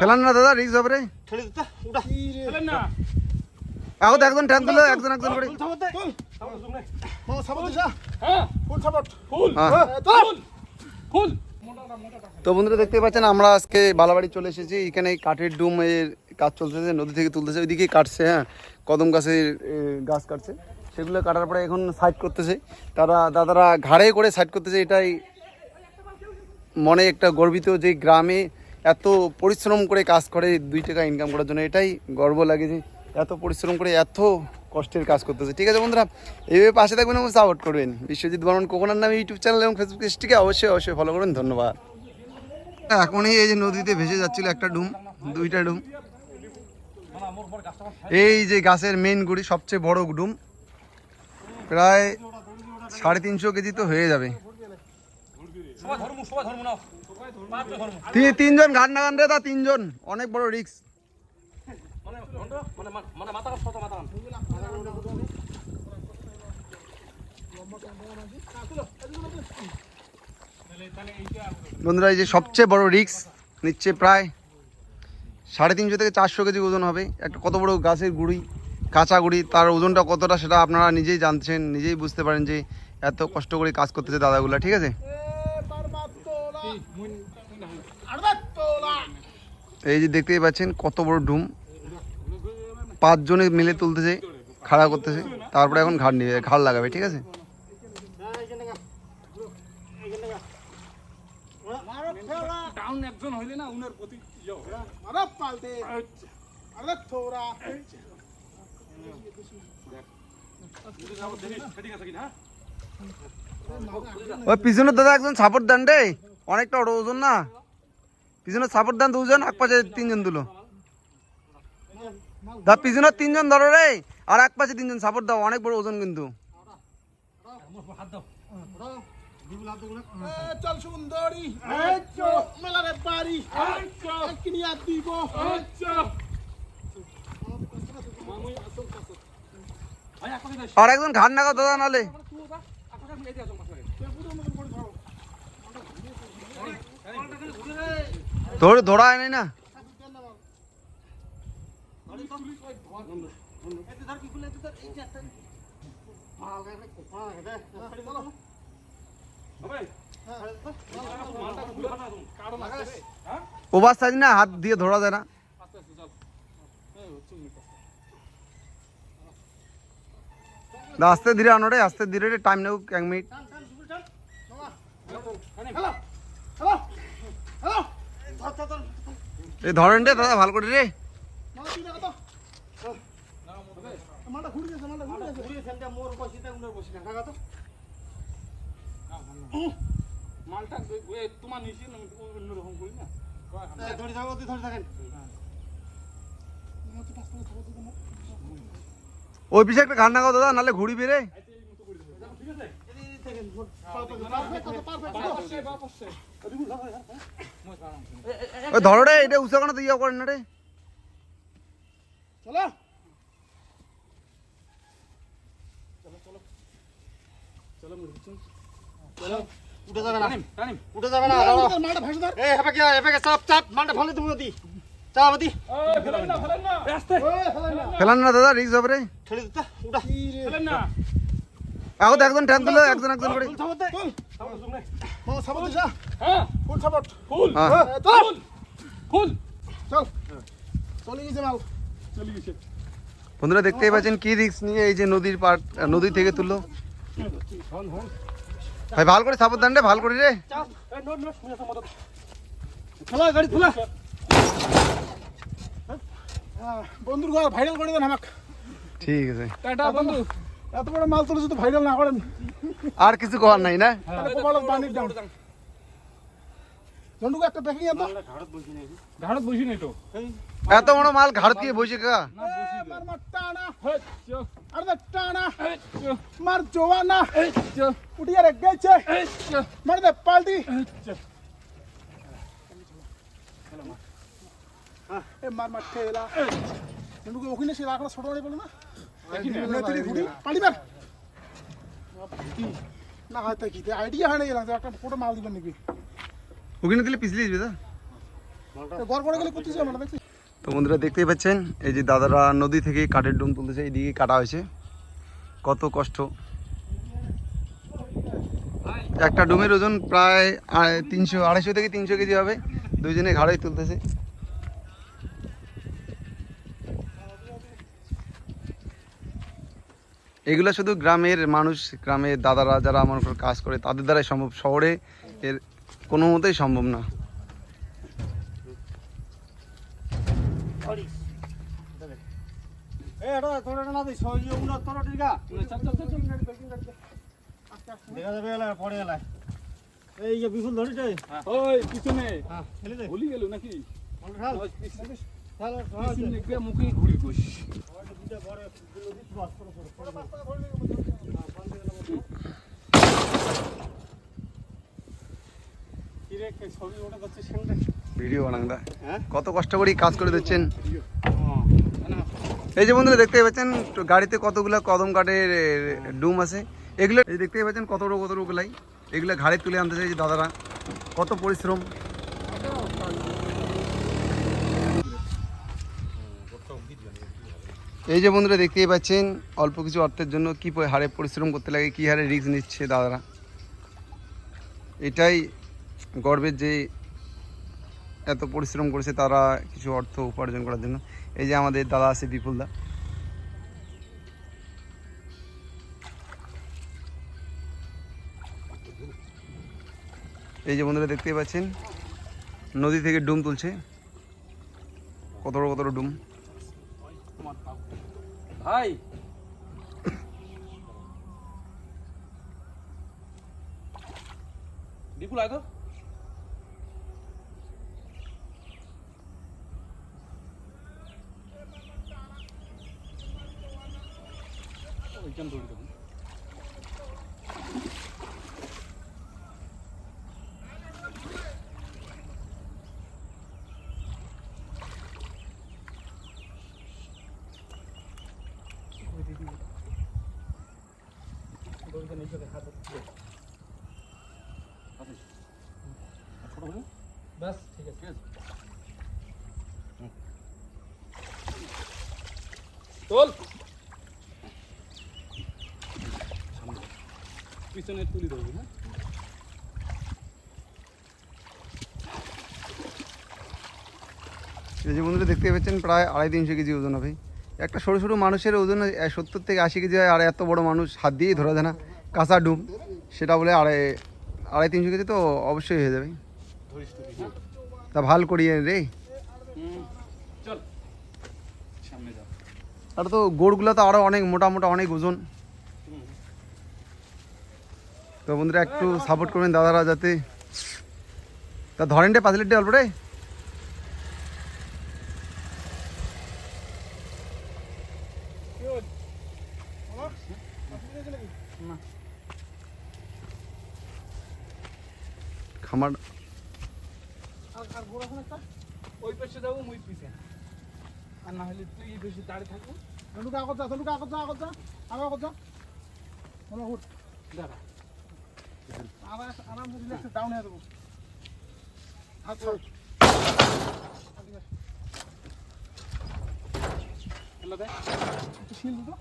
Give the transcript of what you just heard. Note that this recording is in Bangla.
ফেলান না দাদা, রিস্ক হবে রে। এখন একজন ট্যান তুলে একজন একজন করে। তো বন্ধুরা দেখতে পাচ্ছেন আমরা আজকে বালাবাড়ি চলে এসেছি। এখানে কাঠের ডুম এর কাজ চলতেছে, নদী থেকে তুলতেছে, ওইদিকে কাটছে। হ্যাঁ, কদম গাছের গাছ কাটছে, সেগুলো কাটার পরে এখন সাইড করতেছে। দাদারা ঘাড়ে করে সাইড করতেছে। এটাই মনে একটা গর্বিত যে গ্রামে এত পরিশ্রম করে কাজ করে 2 টাকা ইনকাম করার জন্য, এটাই গর্ব লাগে যে এত পরিশ্রম করে এত কষ্টের কাজ করতেছে। ঠিক আছে বন্ধুরা, এইভাবে পাশে থাকবেন এবং সাপোর্ট করবেন। বিশ্বজিৎ বর্মন কোকোনার নামে ইউটিউব চ্যানেল এবং ফেসবুক পেজটিকে অবশ্যই ফলো করুন। ধন্যবাদ। এখনই এই যে নদীতে ভেসে যাচ্ছিল একটা ডুম, 2টা ডুম। এই যে গাছের মেন গুড়ি, সবচেয়ে বড় ডুম, প্রায় 350 কেজি তো হয়ে যাবে। 3জন ঘাট নাগান রে, তা 3জন, অনেক বড় রিস্ক। বন্ধুরা এই যে সবচেয়ে বড় রিস্ক নিচ্ছে, প্রায় 350 থেকে 400 কেজি ওজন হবে। একটা কত বড় গাছের গুড়ি, কাঁচা গুড়ি, তার ওজনটা কতটা সেটা আপনারা নিজেই জানছেন, নিজেই বুঝতে পারেন যে এত কষ্ট করে কাজ করতেছে দাদাগুলা। ঠিক আছে, এই যে দেখতেই পাচ্ছেন কত বড় ডুম, 5 জনে মিলে তুলতেছে, খাড়া করতেছে, তারপরে এখন ঘাড় লাগাবে। ঠিক আছে, ওই পিছনের দাদা একজন সাপোর্ট দেন রে, অনেকটা ওজন না, পিছনে সাপোর্ট দেন 2জন, এক পাশে 3জন তুলো। পিছনে 3জন ধরো রে, আর এক পাশে 3জন সাপোর্ট দাও, অনেক বড় ওজন কিন্তু। আর একজন ঘাট নাগাও দাদা, নালে ধরা হয় নাই না। ওভার সাইজ না, হাত দিয়ে ধরা যায় না। আস্তে ধীরে আনো রে, আস্তে ধীরে রে, টাইম নেও 1 মিনিট। এই ধরেন রে দাদা, ভালো করে রে। ওই পিছিয়ে একটা ঘাট নাগাও দাদা, নাহলে ঘুড়ি বেরে। ওই ধরো রে, এটা উঁচা কেন ইয়া করেন না রে। চলো উঠে যাবে না, উঠে যাবে না, ফেলান না দাদা, রিস্ক হবে রে। এখন একজন ট্যান তুলে একজন একজন করে। বন্ধুরা দেখতেই পাচ্ছেন কি রিস্ক নিয়ে এই যে নদী থেকে তুললো। ভাই ভালো করে সাপোর্ট দেন রে, ভালো করে রে। বন্ধুর ঘর ভাইরাল করে দেন আমাকে। ঠিক আছে, টাটা বন্ধু। এত বড় মাল তুলে যদি ভাইরাল না করেন, আর কিছু করার নাই না। পানির দাম জন্ডুকে একটা দেখি, এত ঘাড়ত বসি নাই তো, এত বড় মাল ঘাড় দিয়ে বসে কা মার জোয়ানা উঠিয়ে রেখ গেছে, মার দে পাল্টি। মার মার ঠেলা জন্ডুকে ওখানে সে রাখা ছোট বলে না, পানি মার না হয় কি আইডিয়া হয় না, একটা ফটো মাল দিবেন নাকি ওখানে দিলে পিছলে যাবে। গড় করে গেলে করতেছি আমরা দেখছি। তো বন্ধুরা দেখতেই পাচ্ছেন এই যে দাদারা নদী থেকে কাঠের ডুম তুলতেছে, এইদিকে কাটা হয়েছে, কত কষ্ট। একটা ডুমের ওজন প্রায় 250 থেকে 300 কেজি হবে, দুইজনে ঘাড়েই তুলতেছে। এগুলো শুধু গ্রামের মানুষ, গ্রামের দাদারা যারা আমার উপর কাজ করে তাদের দ্বারাই সম্ভব, শহরে এর কোনো মতেই সম্ভব না। এই যে বিপুল ধরিস ওই পিছনে ফেলে দে ভুলি গেল নাকি? ঢাল মুখে ঘুরি কইস। ছবি ওটা যাচ্ছে সামনে। ভিডিও বানাংদা হ্যাঁ? কত কষ্ট করে কাজ করে দিচ্ছেন। এই যে বন্ধুরা দেখতেই পাচ্ছেন তো গাড়িতে কতগুলো কদম কাঠের ডুম আছে, এগুলো এই দেখতেই পাচ্ছেন কত বড় গুলাই, এগুলো ঘাড়ে তুলে আনতে চাই যে দাদারা, কত পরিশ্রম। এই যে বন্ধুরা দেখতেই পাচ্ছেন অল্প কিছু অর্থের জন্য কি হারে পরিশ্রম করতে লাগে, কি হারে রিস্ক নিচ্ছে দাদারা। এটাই গর্বের যে এত পরিশ্রম করেছে তারা কিছু অর্থ উপার্জন করার জন্য। এই যে আমাদের দাদা আছে বিপুলদা, এই যে বন্ধুরা দেখতেই পাচ্ছেন নদী থেকে ডুম তুলছে, কত বড় ডুম। ভাই বিপুল আয় তো। ওইখান দৌড়ি দেবো। ব্যাস ঠিক আছে। চল পিছনে তুলি ধরবি। হ্যাঁ এই যে বন্ধুরা দেখতে পাচ্ছেন প্রায় 250-300 কেজি ওজন হবে। একটা সরু মানুষের ওজন 70 থেকে 80 কেজি হয়, আর এত বড় মানুষ হাত দিয়েই ধরা যায় না, কাঁচা ডুম, সেটা বলে 250-300 কেজি তো অবশ্যই হয়ে যাবে। তা ভাল করিয়ে রে, চল সামনে যাও। আর তো গোড়গুলো তো আরো অনেক মোটা অনেক ওজন। তো বন্ধুরা একটু সাপোর্ট করবেন দাদারা যাতে। তা ধরেন রে 5 লিটার অল্প রে। খামার আর গোড়া ওখানে একটা ওই পাশে যাবো, মুই পিছে, আর না হলে তুই এই পাশে দাঁড়িয়ে থাকবো। তনুকা আগত যা তনুকা আগত যা আগত যা আগত যা মনে হুট দাঁড়া আবার আরামসে রিল্যাক্স ডাউন হয়ে দেবো হাত ছাড় হ্যালো দে একটু শিল দিতো